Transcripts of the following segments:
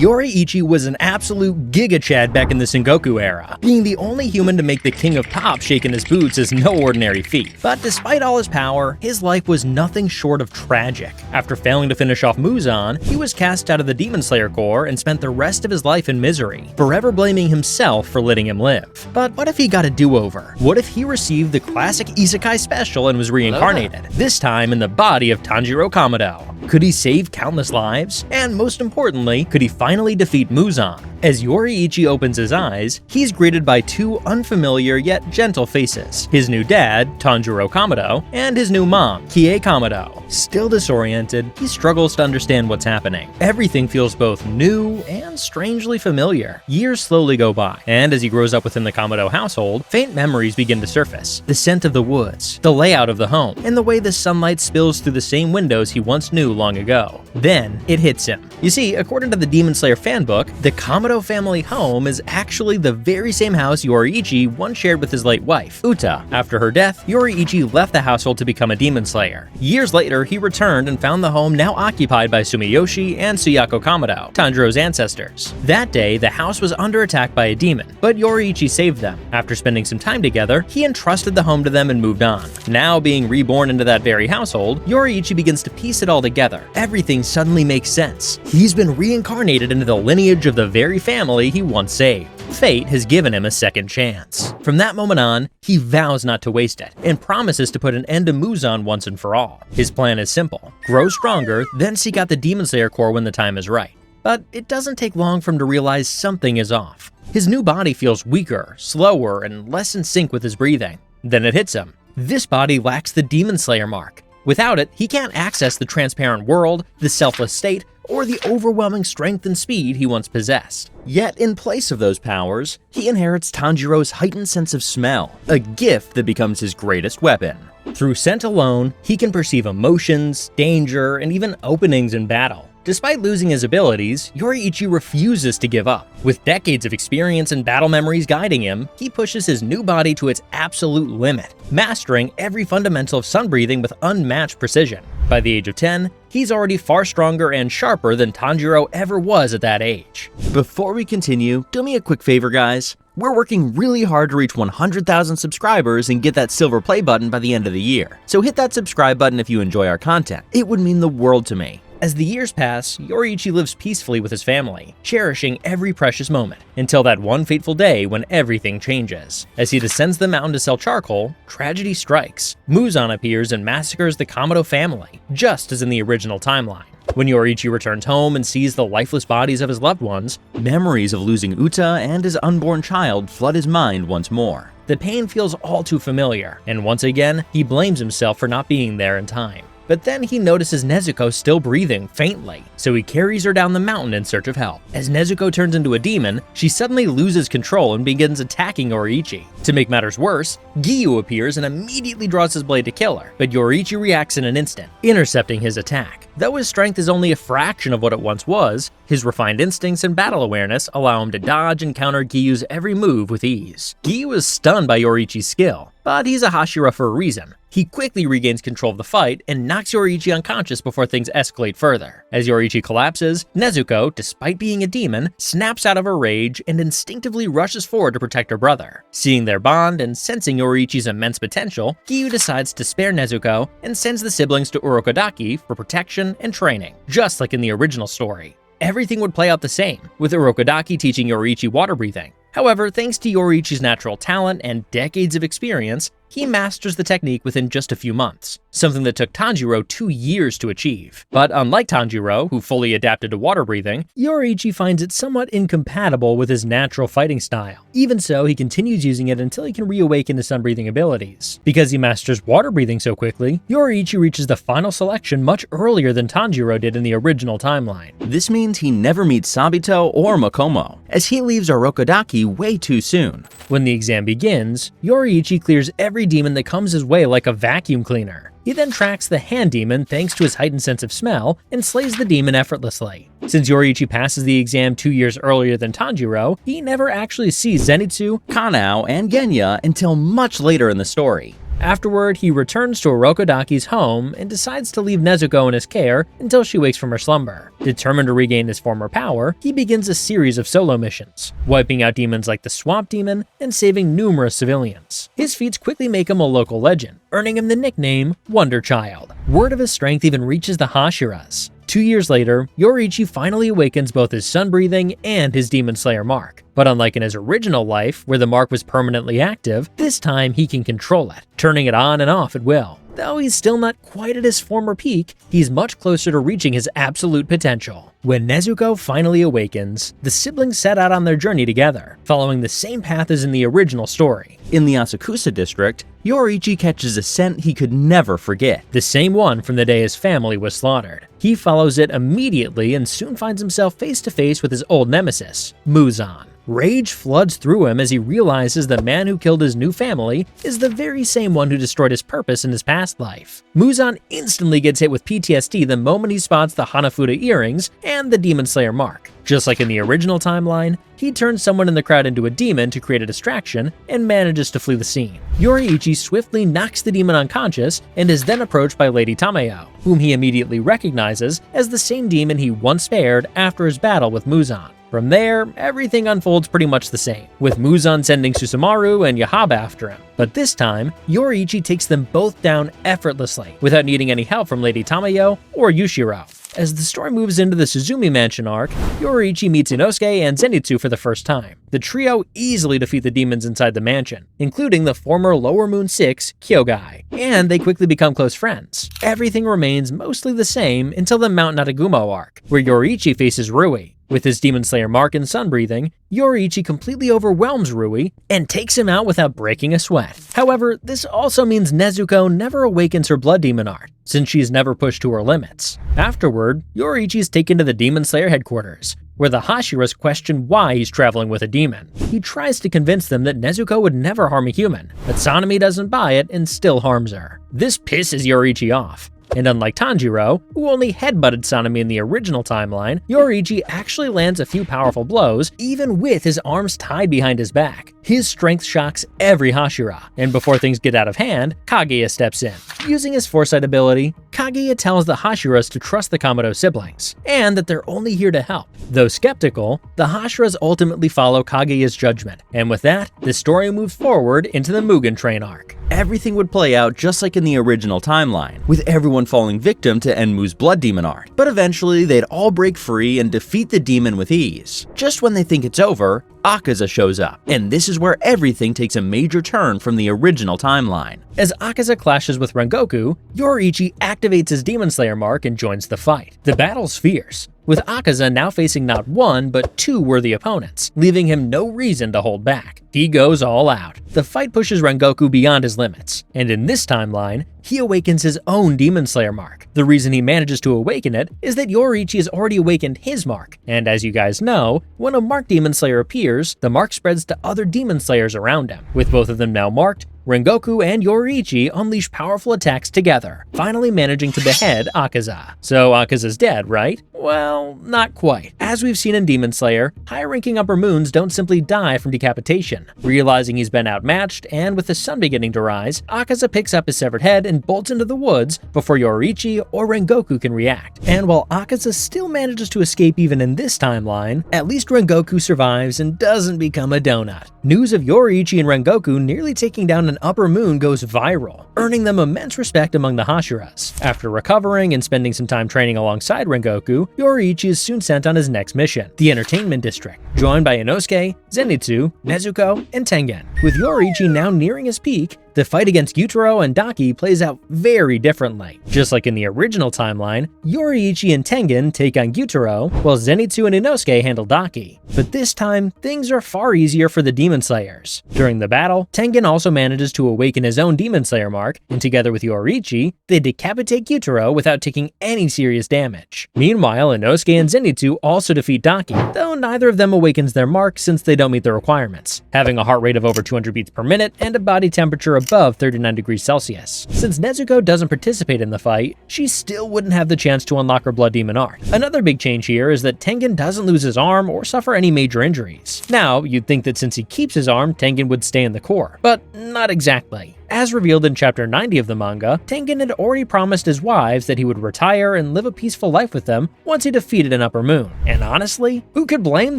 Yoriichi was an absolute Giga Chad back in the Sengoku era. Being the only human to make the King of Pop shake in his boots is no ordinary feat. But despite all his power, his life was nothing short of tragic. After failing to finish off Muzan, he was cast out of the Demon Slayer Corps and spent the rest of his life in misery, forever blaming himself for letting him live. But what if he got a do-over? What if he received the classic Isekai special and was reincarnated, this time in the body of Tanjiro Kamado? Could he save countless lives? And most importantly, could he finally defeat Muzan? As Yoriichi opens his eyes, he's greeted by two unfamiliar yet gentle faces: his new dad, Tanjiro Kamado, and his new mom, Kie Kamado. Still disoriented, he struggles to understand what's happening. Everything feels both new and strangely familiar. Years slowly go by, and as he grows up within the Kamado household, faint memories begin to surface. The scent of the woods, the layout of the home, and the way the sunlight spills through the same windows he once knew long ago. Then, it hits him. You see, according to the Demon Slayer fanbook, the Kamado family home is actually the very same house Yoriichi once shared with his late wife, Uta. After her death, Yoriichi left the household to become a Demon Slayer. Years later, he returned and found the home now occupied by Sumiyoshi and Suyako Kamado, Tanjiro's ancestors. That day, the house was under attack by a demon, but Yoriichi saved them. After spending some time together, he entrusted the home to them and moved on. Now being reborn into that very household, Yoriichi begins to piece it all together. Everything suddenly makes sense. He's been reincarnated into the lineage of the very family he once saved. Fate has given him a second chance. From that moment on, he vows not to waste it, and promises to put an end to Muzan once and for all. His plan is simple: grow stronger, then seek out the Demon Slayer Corps when the time is right. But it doesn't take long for him to realize something is off. His new body feels weaker, slower, and less in sync with his breathing. Then it hits him. This body lacks the Demon Slayer mark. Without it, he can't access the transparent world, the selfless state, or the overwhelming strength and speed he once possessed. Yet, in place of those powers, he inherits Tanjiro's heightened sense of smell, a gift that becomes his greatest weapon. Through scent alone, he can perceive emotions, danger, and even openings in battle. Despite losing his abilities, Yoriichi refuses to give up. With decades of experience and battle memories guiding him, he pushes his new body to its absolute limit, mastering every fundamental of sun breathing with unmatched precision. By the age of 10, he's already far stronger and sharper than Tanjiro ever was at that age. Before we continue, do me a quick favor, guys. We're working really hard to reach 100,000 subscribers and get that silver play button by the end of the year. So hit that subscribe button if you enjoy our content. It would mean the world to me. As the years pass, Yoriichi lives peacefully with his family, cherishing every precious moment, until that one fateful day when everything changes. As he descends the mountain to sell charcoal, tragedy strikes. Muzan appears and massacres the Kamado family, just as in the original timeline. When Yoriichi returns home and sees the lifeless bodies of his loved ones, memories of losing Uta and his unborn child flood his mind once more. The pain feels all too familiar, and once again, he blames himself for not being there in time. But then he notices Nezuko still breathing faintly, so he carries her down the mountain in search of help. As Nezuko turns into a demon, she suddenly loses control and begins attacking Yoriichi. To make matters worse, Giyu appears and immediately draws his blade to kill her, but Yoriichi reacts in an instant, intercepting his attack. Though his strength is only a fraction of what it once was, his refined instincts and battle awareness allow him to dodge and counter Giyu's every move with ease. Giyu is stunned by Yoriichi's skill, but he's a Hashira for a reason. He quickly regains control of the fight and knocks Yoriichi unconscious before things escalate further. As Yoriichi collapses, Nezuko, despite being a demon, snaps out of her rage and instinctively rushes forward to protect her brother. Seeing their bond and sensing Yoriichi's immense potential, Giyu decides to spare Nezuko and sends the siblings to Urokodaki for protection and training, just like in the original story. Everything would play out the same, with Urokodaki teaching Yoriichi water breathing. However, thanks to Yoriichi's natural talent and decades of experience, he masters the technique within just a few months, something that took Tanjiro 2 years to achieve. But unlike Tanjiro, who fully adapted to water breathing, Yoriichi finds it somewhat incompatible with his natural fighting style. Even so, he continues using it until he can reawaken his sun breathing abilities. Because he masters water breathing so quickly, Yoriichi reaches the final selection much earlier than Tanjiro did in the original timeline. This means he never meets Sabito or Makomo, as he leaves Urokodaki way too soon. When the exam begins, Yoriichi clears every demon that comes his way like a vacuum cleaner. He then tracks the hand demon thanks to his heightened sense of smell and slays the demon effortlessly. Since Yoriichi passes the exam 2 years earlier than Tanjiro, he never actually sees Zenitsu, Kanao, and Genya until much later in the story. Afterward, he returns to Orokodaki's home and decides to leave Nezuko in his care until she wakes from her slumber. Determined to regain his former power, he begins a series of solo missions, wiping out demons like the Swamp Demon and saving numerous civilians. His feats quickly make him a local legend, earning him the nickname Wonder Child. Word of his strength even reaches the Hashiras. 2 years later, Yoriichi finally awakens both his sun-breathing and his Demon Slayer mark. But unlike in his original life, where the mark was permanently active, this time he can control it, turning it on and off at will. Though he's still not quite at his former peak, he's much closer to reaching his absolute potential. When Nezuko finally awakens, the siblings set out on their journey together, following the same path as in the original story. In the Asakusa district, Yoriichi catches a scent he could never forget, the same one from the day his family was slaughtered. He follows it immediately and soon finds himself face to face with his old nemesis, Muzan. Rage floods through him as he realizes the man who killed his new family is the very same one who destroyed his purpose in his past life. Muzan instantly gets hit with PTSD the moment he spots the Hanafuda earrings and the Demon Slayer mark. Just like in the original timeline, he turns someone in the crowd into a demon to create a distraction and manages to flee the scene. Yoriichi swiftly knocks the demon unconscious and is then approached by Lady Tamayo, whom he immediately recognizes as the same demon he once spared after his battle with Muzan. From there, everything unfolds pretty much the same, with Muzan sending Susumaru and Yahaba after him. But this time, Yoriichi takes them both down effortlessly, without needing any help from Lady Tamayo or Yushiro. As the story moves into the Suzumi Mansion arc, Yoriichi meets Inosuke and Zenitsu for the first time. The trio easily defeat the demons inside the mansion, including the former Lower Moon 6, Kyogai, and they quickly become close friends. Everything remains mostly the same until the Mount Natagumo arc, where Yoriichi faces Rui. With his Demon Slayer mark and sun-breathing, Yoriichi completely overwhelms Rui and takes him out without breaking a sweat. However, this also means Nezuko never awakens her Blood Demon art, since she's never pushed to her limits. Afterward, Yoriichi is taken to the Demon Slayer headquarters, where the Hashiras question why he's traveling with a demon. He tries to convince them that Nezuko would never harm a human, but Sanemi doesn't buy it and still harms her. This pisses Yoriichi off. And unlike Tanjiro, who only headbutted Sanemi in the original timeline, Yoriichi actually lands a few powerful blows, even with his arms tied behind his back. His strength shocks every Hashira, and before things get out of hand, Kaguya steps in. Using his foresight ability, Kaguya tells the Hashiras to trust the Kamado siblings, and that they're only here to help. Though skeptical, the Hashiras ultimately follow Kaguya's judgment, and with that, the story moves forward into the Mugen Train arc. Everything would play out just like in the original timeline, with everyone falling victim to Enmu's Blood Demon art. But eventually, they'd all break free and defeat the demon with ease. Just when they think it's over, Akaza shows up, and this is where everything takes a major turn from the original timeline. As Akaza clashes with Rengoku, Yoriichi activates his Demon Slayer mark and joins the fight. The battle's fierce, with Akaza now facing not one but two worthy opponents, leaving him no reason to hold back. He goes all out. The fight pushes Rengoku beyond his limits, and in this timeline, he awakens his own Demon Slayer mark. The reason he manages to awaken it is that Yoriichi has already awakened his mark, and as you guys know, when a marked Demon Slayer appears, the mark spreads to other Demon Slayers around him. With both of them now marked, Rengoku and Yoriichi unleash powerful attacks together, finally managing to behead Akaza. So Akaza's dead, right? Well, not quite. As we've seen in Demon Slayer, high-ranking Upper Moons don't simply die from decapitation. Realizing he's been outmatched, and with the sun beginning to rise, Akaza picks up his severed head and bolts into the woods before Yoriichi or Rengoku can react. And while Akaza still manages to escape even in this timeline, at least Rengoku survives and doesn't become a donut. News of Yoriichi and Rengoku nearly taking down an Upper Moon goes viral, earning them immense respect among the Hashiras. After recovering and spending some time training alongside Rengoku, Yoriichi is soon sent on his next mission, the Entertainment District, joined by Inosuke, Zenitsu, Nezuko, and Tengen. With Yoriichi now nearing his peak, the fight against Gyutaro and Daki plays out very differently. Just like in the original timeline, Yoriichi and Tengen take on Gyutaro, while Zenitsu and Inosuke handle Daki. But this time, things are far easier for the Demon Slayers. During the battle, Tengen also manages to awaken his own Demon Slayer mark, and together with Yoriichi, they decapitate Gyutaro without taking any serious damage. Meanwhile, Inosuke and Zenitsu also defeat Daki, though neither of them awakens their mark since they don't meet the requirements, having a heart rate of over 200 beats per minute and a body temperature above 39 degrees Celsius. Since Nezuko doesn't participate in the fight, she still wouldn't have the chance to unlock her Blood Demon art. Another big change here is that Tengen doesn't lose his arm or suffer any major injuries. Now, you'd think that since he keeps his arm, Tengen would stay in the core, but not exactly. As revealed in chapter 90 of the manga, Tengen had already promised his wives that he would retire and live a peaceful life with them once he defeated an Upper Moon. And honestly, who could blame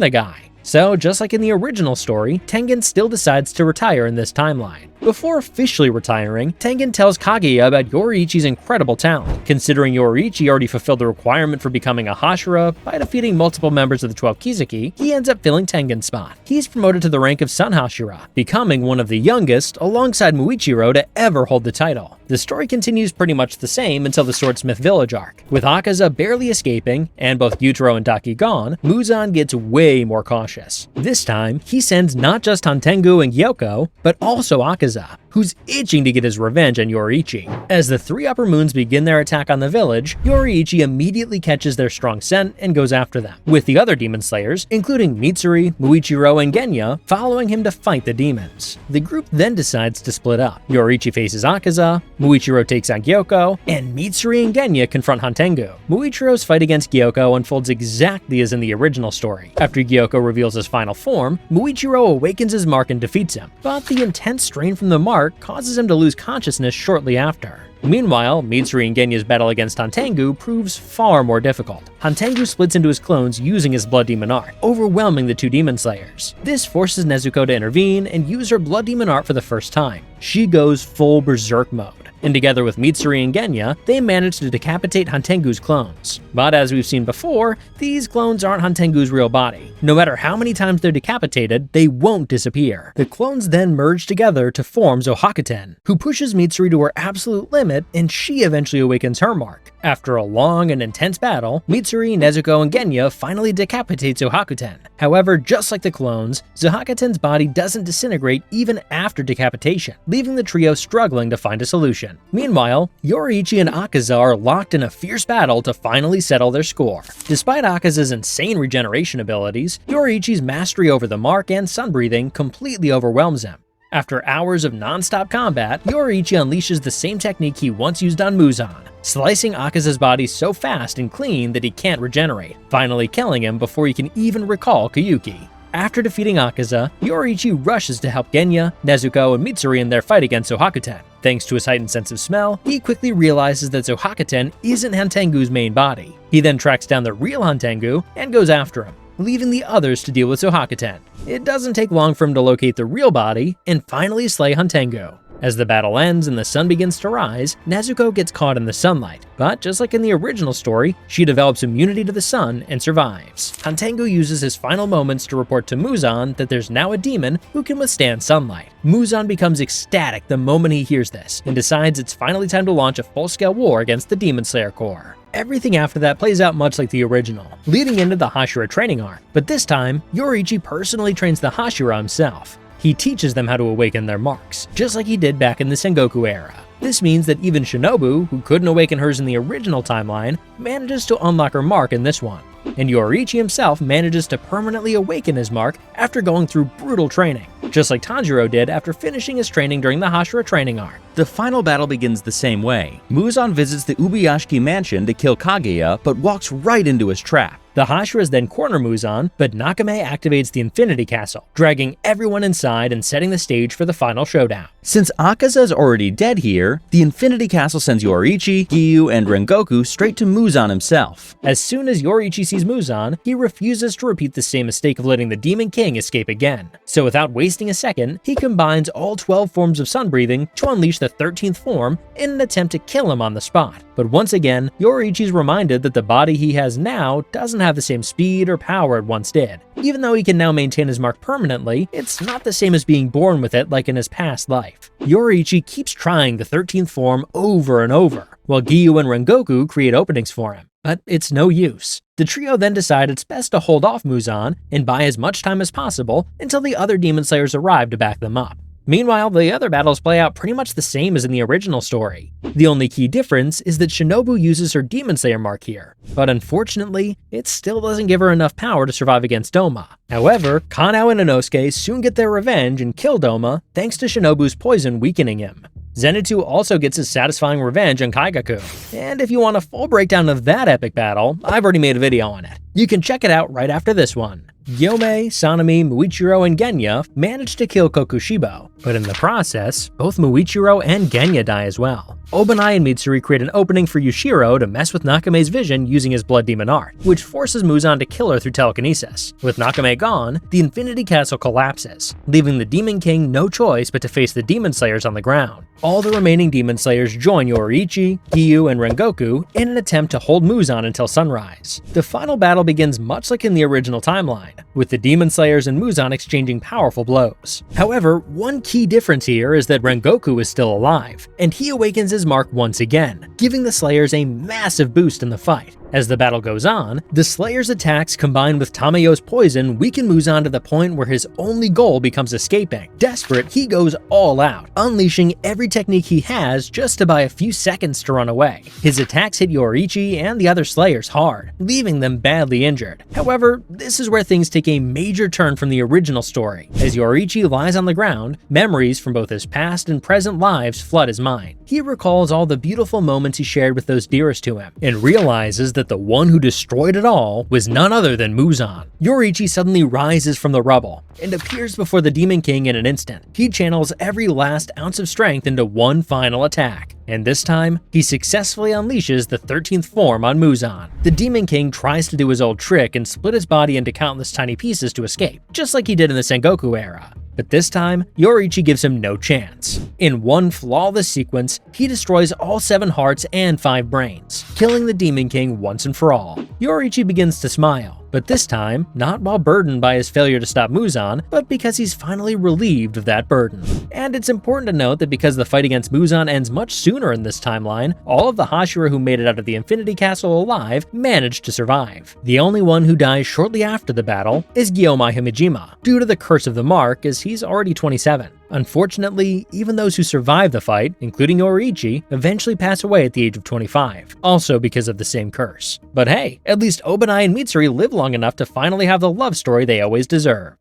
the guy? So, just like in the original story, Tengen still decides to retire in this timeline. Before officially retiring, Tengen tells Kaguya about Yoriichi's incredible talent. Considering Yoriichi already fulfilled the requirement for becoming a Hashira by defeating multiple members of the 12 Kizuki, he ends up filling Tengen's spot. He's promoted to the rank of Sun Hashira, becoming one of the youngest, alongside Muichiro, to ever hold the title. The story continues pretty much the same until the Swordsmith Village arc. With Akaza barely escaping, and both Yutaro and Daki gone, Muzan gets way more cautious. This time, he sends not just Hantengu and Gyoko, but also Akaza, who's itching to get his revenge on Yoriichi. As the three Upper Moons begin their attack on the village, Yoriichi immediately catches their strong scent and goes after them, with the other demon slayers, including Mitsuri, Muichiro, and Genya, following him to fight the demons. The group then decides to split up. Yoriichi faces Akaza, Muichiro takes on Gyoko, and Mitsuri and Genya confront Hantengu. Muichiro's fight against Gyoko unfolds exactly as in the original story. After Gyoko reveals his final form, Muichiro awakens his mark and defeats him, but the intense strain from the mark causes him to lose consciousness shortly after. Meanwhile, Mitsuri and Genya's battle against Hantengu proves far more difficult. Hantengu splits into his clones using his Blood Demon art, overwhelming the two demon slayers. This forces Nezuko to intervene and use her Blood Demon art for the first time. She goes full berserk mode, and together with Mitsuri and Genya, they manage to decapitate Hantengu's clones. But as we've seen before, these clones aren't Hantengu's real body. No matter how many times they're decapitated, they won't disappear. The clones then merge together to form Zohakuten, who pushes Mitsuri to her absolute limit, and she eventually awakens her mark. After a long and intense battle, Mitsuri, Nezuko, and Genya finally decapitate Zohakuten. However, just like the clones, Zohakuten's body doesn't disintegrate even after decapitation, leaving the trio struggling to find a solution. Meanwhile, Yoriichi and Akaza are locked in a fierce battle to finally settle their score. Despite Akaza's insane regeneration abilities, Yoriichi's mastery over the mark and sun-breathing completely overwhelms him. After hours of non-stop combat, Yoriichi unleashes the same technique he once used on Muzan, slicing Akaza's body so fast and clean that he can't regenerate, finally killing him before he can even recall Kyuki. After defeating Akaza, Yoriichi rushes to help Genya, Nezuko, and Mitsuri in their fight against Zohakuten. Thanks to his heightened sense of smell, he quickly realizes that Zohakuten isn't Hantengu's main body. He then tracks down the real Hantengu and goes after him, leaving the others to deal with Zohakuten. It doesn't take long for him to locate the real body and finally slay Hantengu. As the battle ends and the sun begins to rise, Nezuko gets caught in the sunlight, but just like in the original story, she develops immunity to the sun and survives. Hantengu uses his final moments to report to Muzan that there's now a demon who can withstand sunlight. Muzan becomes ecstatic the moment he hears this, and decides it's finally time to launch a full-scale war against the Demon Slayer Corps. Everything after that plays out much like the original, leading into the Hashira training arc, but this time, Yoriichi personally trains the Hashira himself. He teaches them how to awaken their marks, just like he did back in the Sengoku era. This means that even Shinobu, who couldn't awaken hers in the original timeline, manages to unlock her mark in this one. And Yoriichi himself manages to permanently awaken his mark after going through brutal training, just like Tanjiro did after finishing his training during the Hashira training arc. The final battle begins the same way. Muzan visits the Ubuyashiki mansion to kill Kaguya, but walks right into his trap. The Hashiras then corner Muzan, but Nakame activates the Infinity Castle, dragging everyone inside and setting the stage for the final showdown. Since Akaza's already dead here, the Infinity Castle sends Yoriichi, Giyu, and Rengoku straight to Muzan himself. As soon as Yoriichi sees Muzan, he refuses to repeat the same mistake of letting the Demon King escape again. So without wasting a second, he combines all 12 forms of sun-breathing to unleash the 13th form in an attempt to kill him on the spot. But once again, Yoriichi's reminded that the body he has now doesn't have the same speed or power it once did. Even though he can now maintain his mark permanently, it's not the same as being born with it like in his past life. Yoriichi keeps trying the 13th form over and over, while Giyu and Rengoku create openings for him. But it's no use. The trio then decide it's best to hold off Muzan and buy as much time as possible until the other Demon Slayers arrive to back them up. Meanwhile, the other battles play out pretty much the same as in the original story. The only key difference is that Shinobu uses her Demon Slayer mark here, but unfortunately, it still doesn't give her enough power to survive against Doma. However, Kanao and Inosuke soon get their revenge and kill Doma thanks to Shinobu's poison weakening him. Zenitsu also gets his satisfying revenge on Kaigaku. And if you want a full breakdown of that epic battle, I've already made a video on it. You can check it out right after this one. Gyomei, Sanemi, Muichiro, and Genya manage to kill Kokushibo, but in the process, both Muichiro and Genya die as well. Obanai and Mitsuri create an opening for Yushiro to mess with Nakame's vision using his Blood Demon art, which forces Muzan to kill her through telekinesis. With Nakame gone, the Infinity Castle collapses, leaving the Demon King no choice but to face the Demon Slayers on the ground. All the remaining Demon Slayers join Yoruichi, Giyu, and Rengoku in an attempt to hold Muzan until sunrise. The final battle begins much like in the original timeline, with the Demon Slayers and Muzan exchanging powerful blows. However, one key difference here is that Rengoku is still alive, and he awakens his mark once again, giving the Slayers a massive boost in the fight. As the battle goes on, the Slayer's attacks combined with Tamayo's poison weaken Muzan to the point where his only goal becomes escaping. Desperate, he goes all out, unleashing every technique he has just to buy a few seconds to run away. His attacks hit Yoruichi and the other Slayers hard, leaving them badly injured. However, this is where things take a major turn from the original story. As Yoruichi lies on the ground, memories from both his past and present lives flood his mind. He recalls all the beautiful moments he shared with those dearest to him, and realizes that the one who destroyed it all was none other than Muzan. Yoruichi suddenly rises from the rubble and appears before the Demon King in an instant. He channels every last ounce of strength into one final attack, and this time, he successfully unleashes the 13th form on Muzan. The Demon King tries to do his old trick and split his body into countless tiny pieces to escape, just like he did in the Sengoku era. But this time, Yoruichi gives him no chance. In one flawless sequence, he destroys all 7 hearts and 5 brains, killing the Demon King once and for all. Yoruichi begins to smile, but this time, not while burdened by his failure to stop Muzan, but because he's finally relieved of that burden. And it's important to note that because the fight against Muzan ends much sooner in this timeline, all of the Hashira who made it out of the Infinity Castle alive managed to survive. The only one who dies shortly after the battle is Gyomai Himejima, due to the curse of the mark, as he's already 27. Unfortunately, even those who survive the fight, including Yoruichi, eventually pass away at the age of 25, also because of the same curse. But hey, at least Obanai and Mitsuri live long enough to finally have the love story they always deserved.